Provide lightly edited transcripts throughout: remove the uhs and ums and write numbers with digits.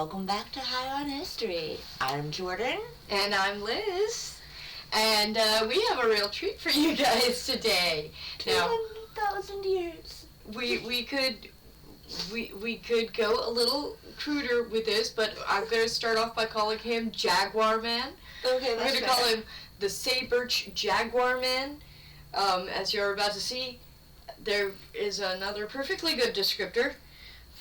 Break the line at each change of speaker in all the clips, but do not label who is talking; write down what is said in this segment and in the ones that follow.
welcome back to High on History. I'm Jordan.
And I'm Liz. And we have a real treat for you guys today.
2,000 years.
We could go a little cruder with this, but I'm going to start off by calling him Jaguar Man.
Okay,
I'm going to call him the Sayburç Jaguar Man. As you're about to see, there is another perfectly good descriptor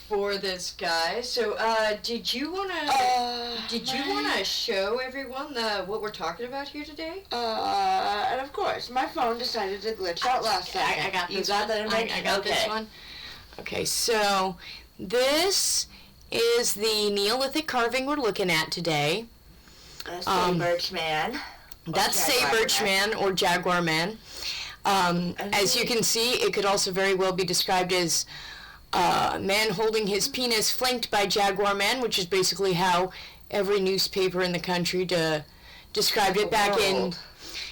for this guy. So, did you wanna show everyone what we're talking about here today?
And of course, my phone decided to glitch out last second.
I got this.
You got that?
I got this one. Okay, so this is the Neolithic carving we're looking at today.
Sayburç Man.
That's Sayburç Man or Jaguar Man. As you can see, it could also very well be described as man holding his penis flanked by Jaguar Man, which is basically how every newspaper in the country described it back in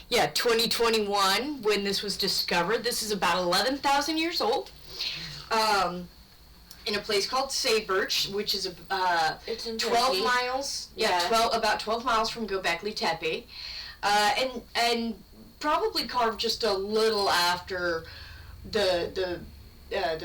2021 when this was discovered. This is about 11,000 years old. In a place called Sayburç, which is
it's in
12
Turkey.
miles.
Yeah.
About 12 miles from Gobekli Tepe, and probably carved just a little after the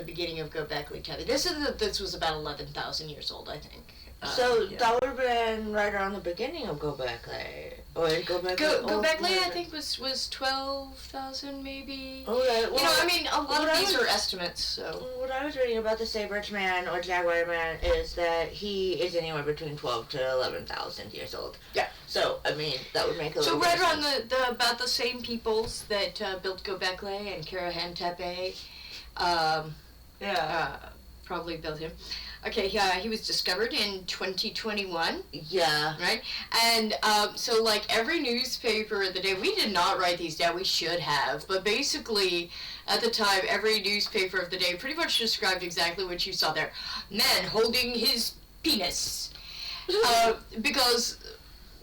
beginning of Gobekli Tepe. This was about 11,000 years old, I think.
That would have been right around the beginning of Gobekli. Or
Gobekli, I think, was 12,000 maybe.
Okay, well,
a lot of these are estimates, so.
What I was reading about the Sayburç Man or Jaguar Man is that he is anywhere between 12 to 11,000 years old.
Yeah.
So, that would make a little
bit
of
sense. So right
sense.
around about the same peoples that built Gobekli and Karahan Tepe, probably built him. Okay, he was discovered in 2021.
Yeah.
Right? And so like every newspaper of the day, we did not write these down, we should have, but basically at the time every newspaper of the day pretty much described exactly what you saw there. Man holding his penis. Because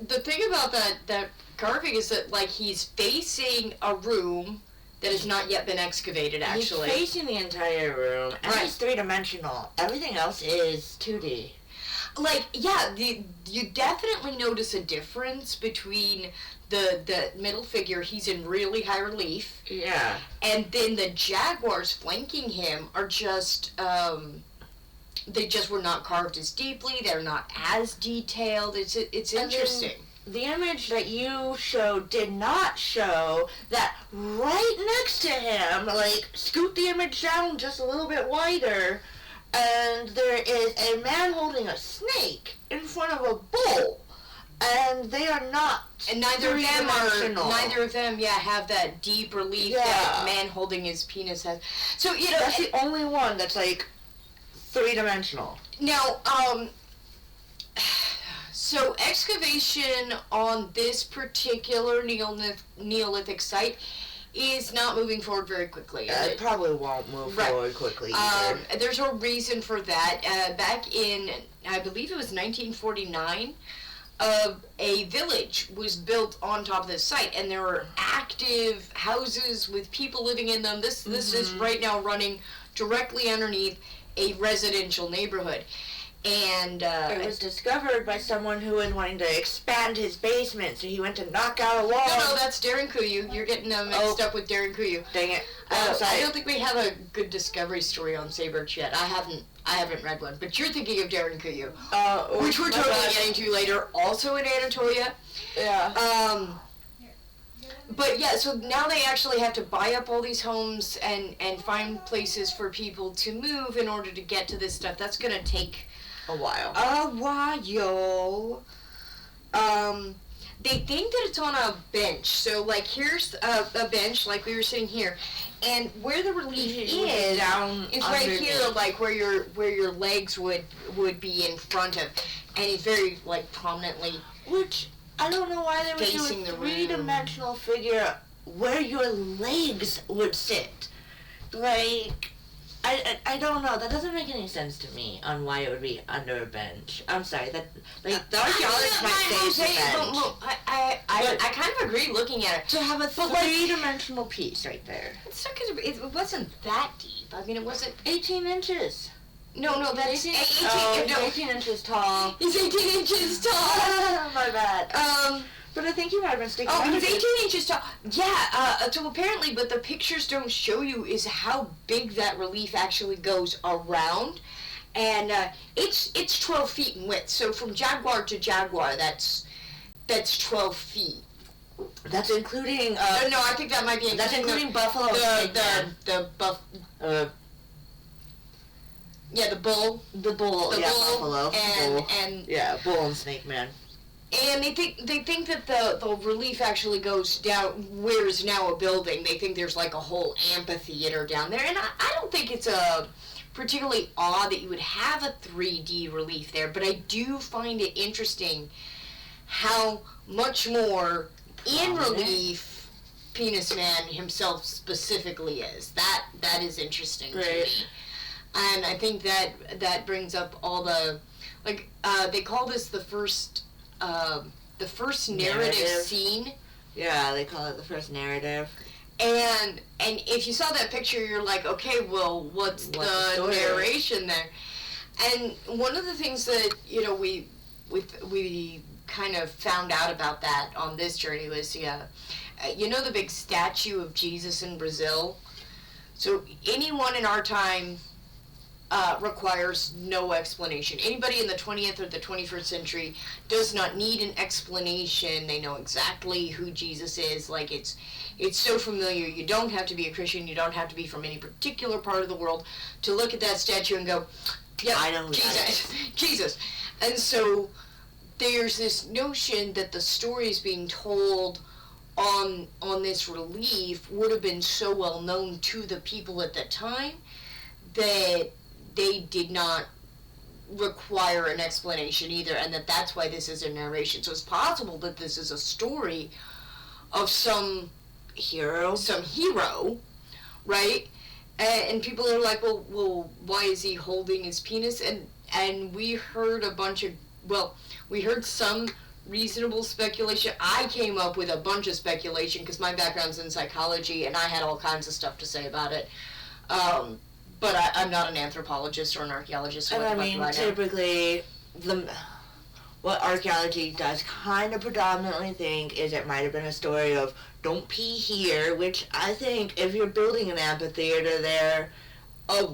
the thing about that carving is that like he's facing a room that has not yet been excavated, actually.
He's facing the entire room, and
right.
He's three-dimensional. Everything else is 2D.
Like, yeah, you definitely notice a difference between the middle figure, he's in really high relief.
Yeah.
And then the jaguars flanking him are just, they just were not carved as deeply, they're not as detailed, it's interesting.
The image that you showed did not show that right next to him, like, scoot the image down just a little bit wider, and there is a man holding a snake in front of a bull, and they are not
and neither of them have that deep relief that man holding his penis has. So,
that's the only one that's, like, three-dimensional.
Now, so excavation on this particular Neolithic site is not moving forward very quickly.
It probably won't move forward quickly either.
There's a reason for that. Back in, I believe it was 1949, a village was built on top of this site, and there were active houses with people living in them. This is right now running directly underneath a residential neighborhood. And
it was discovered by someone who was wanting to expand his basement, so he went to knock out a wall.
No, that's Darren Kuyu. You're getting mixed up with Darren Kuyu.
Dang it!
I don't think we have a good discovery story on Sayburç yet. I haven't read one, but you're thinking of Darren Kuyu, which we're totally getting to later. Also in Anatolia.
Yeah.
But yeah, so now they actually have to buy up all these homes and find places for people to move in order to get to this stuff. That's gonna take
a while.
They think that it's on a bench. So, like, here's a bench, like we were sitting here, and where the relief is
down
is right here, like where your legs would be in front of, and it's very like prominently.
Which I don't know why they would do a three-dimensional figure where your legs would sit. Like, I don't know. That doesn't make any sense to me on why it would be under a bench. I'm sorry. The archaeologists might say it's a bench.
I kind of agree looking at it.
To have a three-dimensional piece right there.
It's not because it wasn't that deep. I mean, it wasn't
18 inches.
No, that's 18.
He's 18 inches tall.
He's 18 inches tall.
My bad. But I think he might have been sticking out.
Oh, he's 18 inches tall. Yeah, so apparently, but the pictures don't show you is how big that relief actually goes around. And it's 12 feet in width. So from jaguar to jaguar, that's 12 feet.
That's including...
no, I think that might be...
That's including buffalo.
The yeah, the bull.
The bull, buffalo.
And
yeah, bull and snake man.
And they think that the relief actually goes down where is now a building. They think there's like a whole amphitheater down there. And I don't think it's particularly odd that you would have a 3D relief there, but I do find it interesting how much more in relief Penis Man himself specifically is. That is interesting to me. And I think that brings up all the, like, they call this the first narrative scene.
Yeah, they call it the first narrative.
And if you saw that picture, you're like, okay, well, what's the narration there? And one of the things that, you know, we kind of found out about that on this journey was, you know the big statue of Jesus in Brazil? So anyone in our time requires no explanation. Anybody in the 20th or the 21st century does not need an explanation. They know exactly who Jesus is. Like, it's so familiar. You don't have to be a Christian. You don't have to be from any particular part of the world to look at that statue and go, yep,
I know who
Jesus, Jesus. And so there's this notion that the stories being told on this relief would have been so well known to the people at that time that they did not require an explanation either, and that's why this is a narration. So it's possible that this is a story of some hero, right? And people are like, well, why is he holding his penis? And we heard we heard some reasonable speculation. I came up with a bunch of speculation because my background's in psychology, and I had all kinds of stuff to say about it. But I'm not an anthropologist or an archaeologist. So
and I mean, typically, what archaeology does kind of predominantly think is it might have been a story of don't pee here, which I think if you're building an amphitheater there,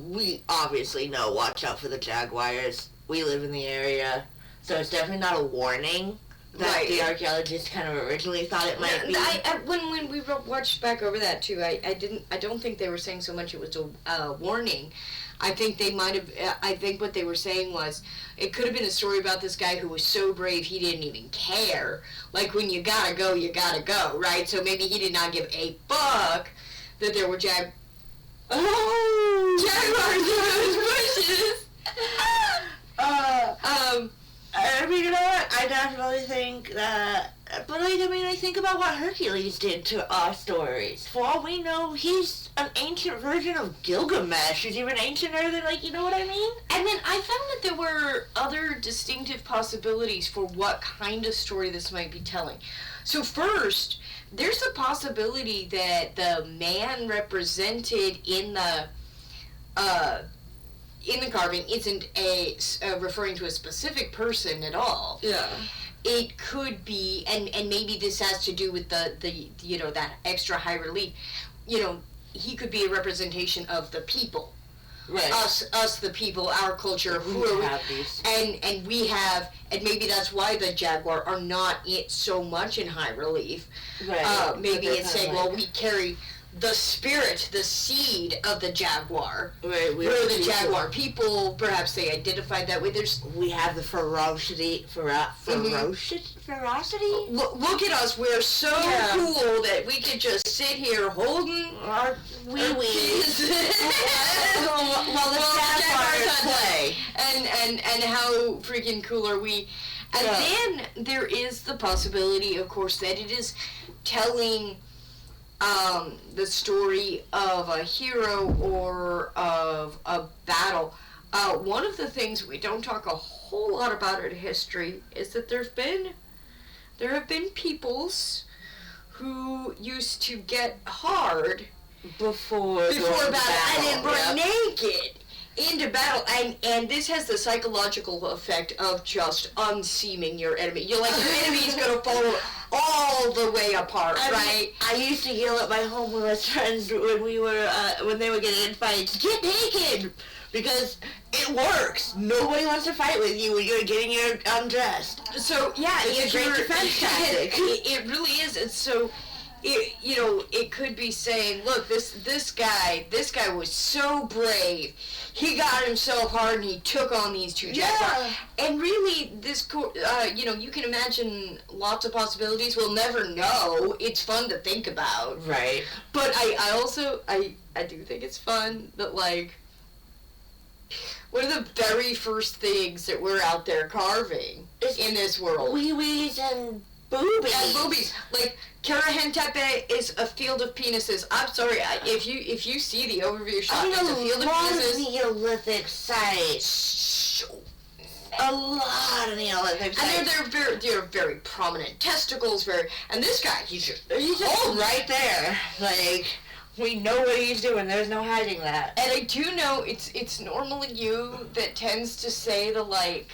we obviously know, watch out for the jaguars. We live in the area, so it's definitely not a warning that the archaeologists kind of originally thought it might be.
When we watched back over that too, I don't think they were saying so much it was a warning. I think they might have. I think what they were saying was it could have been a story about this guy who was so brave he didn't even care. Like, when you gotta go, right? So maybe he did not give a fuck that there were jaguars in those bushes.
I mean, you know what? I definitely think that, but like, I mean, I think about what Hercules did to our stories. For all we know, he's an ancient version of Gilgamesh. He's even ancienter than, like, you know what I mean?
And then I found that there were other distinctive possibilities for what kind of story this might be telling. So first, there's a possibility that the man represented in the carving isn't referring to a specific person at all.
Yeah.
It could be, and maybe this has to do with the you know, that extra high relief. You know, he could be a representation of the people.
Right.
Us the people, our culture, who are we?
Have these.
And we have, and maybe that's why the jaguar are not so much in high relief.
Right.
Maybe it's saying, well, we carry the spirit, the seed of the jaguar.
Right,
we're the jaguar people. Perhaps they identified that way.
We have the ferocity.
Look at us. We're so cool that we could just sit here holding
our wee-wees while the jaguars play.
And how freaking cool are we? And then there is the possibility, of course, that it is telling the story of a hero or of a battle. One of the things we don't talk a whole lot about in history is that there have been peoples who used to get hard
before
battle and then were naked into battle, and this has the psychological effect of just unseaming your enemy. You're like, your enemy's gonna fall all the way apart, right?
I used to yell at my homeless friends when we were when they were getting in fights, get naked, because it works. Nobody wants to fight with you when you're getting your undressed.
So yeah,
it's a great defense tactic.
It really is. And so, it could be saying, look, this guy was so brave. He got himself hard and he took on these two jackpots. And really, you can imagine lots of possibilities. We'll never know. It's fun to think about.
Right.
But I also do think it's fun that, like, one of the very first things that we're out there carving in this world.
Wee-wees and boobies.
And boobies. Like, Gobekli Tepe is a field of penises. I'm sorry, if you see the overview shot, it's a field of penises.
Neolithic site. A lot of Neolithic sites.
And they're very prominent testicles, and this guy, he's just
right there. Like, we know what he's doing. There's no hiding that.
And I do know it's normally you that tends to say the, like,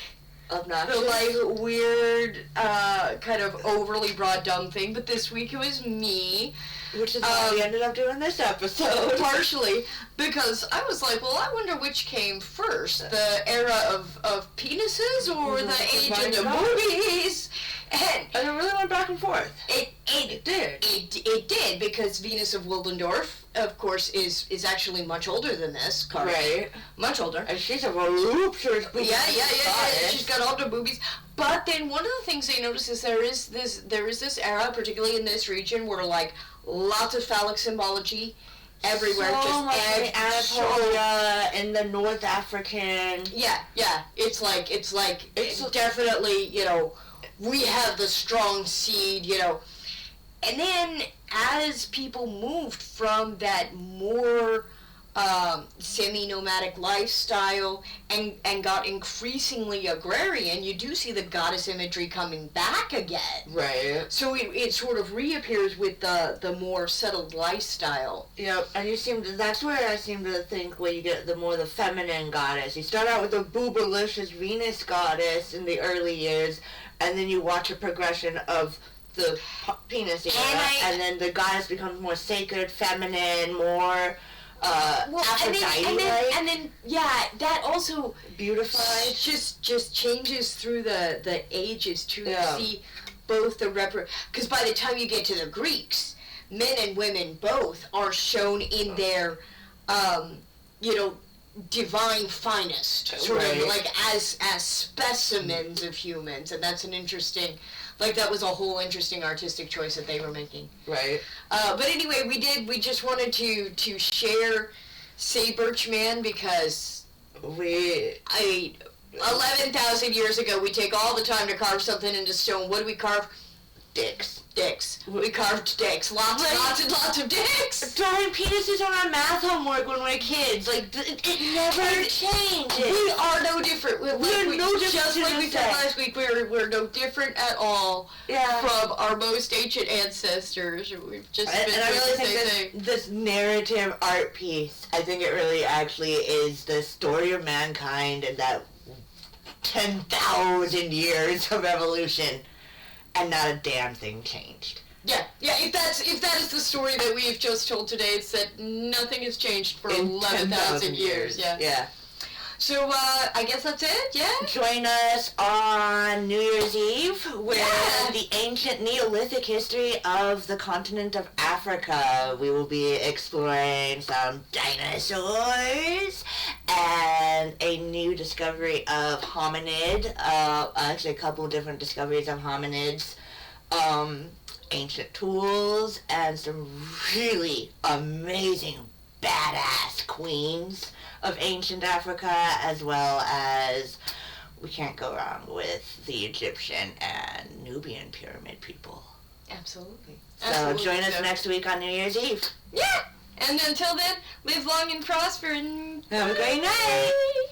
obnoxious,
the, like, weird, kind of overly broad dumb thing, but this week it was me.
Which is why we ended up doing this episode.
Partially, because I was like, well, I wonder which came first, the era of penises or the age of the movies? And
it really went back and forth.
It did. It did, because Venus of Willendorf, of course, is actually much older than this.
Right.
Much older.
And she's a voluptuous boobies.
Yeah. She's got all the boobies. But then one of the things they notice is there is this era, particularly in this region, where, like, lots of phallic symbology everywhere.
So
just
much in Anatolia, in the North African.
Yeah. It's definitely, we have the strong seed, And then as people moved from that more semi-nomadic lifestyle and got increasingly agrarian, you do see the goddess imagery coming back again.
Right.
So it sort of reappears with the more settled lifestyle.
Yep, and that's where I seem to think where you get the feminine goddess. You start out with the boobalicious Venus goddess in the early years, and then you watch a progression of the penis era, and then the goddess becomes more sacred, feminine, more Aphrodite,
and then that also
beautified.
Just changes through the ages too. You see both because by the time you get to the Greeks, men and women both are shown in their divine finest, sort of like as specimens of humans, and that's an interesting. Like, that was a whole interesting artistic choice that they were making.
Right.
But anyway, we just wanted to share Sayburç Man, because 11,000 years ago, we take all the time to carve something into stone. What do we carve? Dicks. We carved dicks. Lots and lots of dicks.
Drawing penises on our math homework when we're kids. Like, it never changes.
We are no different. We're no different. Just like we said last week, we're no different at all from our most ancient ancestors. We've just been doing the same thing.
This narrative art piece, I think it really actually is the story of mankind and that 10,000 years of evolution. And not a damn thing changed.
Yeah. If that is the story that we've just told today, it's that nothing has changed for 11,000 years. Yeah. So I guess that's it. Yeah.
Join us on New Year's Eve with the ancient Neolithic history of the continent of Africa. We will be exploring some dinosaurs and a new discovery of hominid. Actually, a couple different discoveries of hominids. Ancient tools and some really amazing badass queens of ancient Africa, as well as we can't go wrong with the Egyptian and Nubian pyramid people.
Absolutely.
So join us next week on New Year's Eve.
Yeah! And until then, live long and prosper and
have a great night!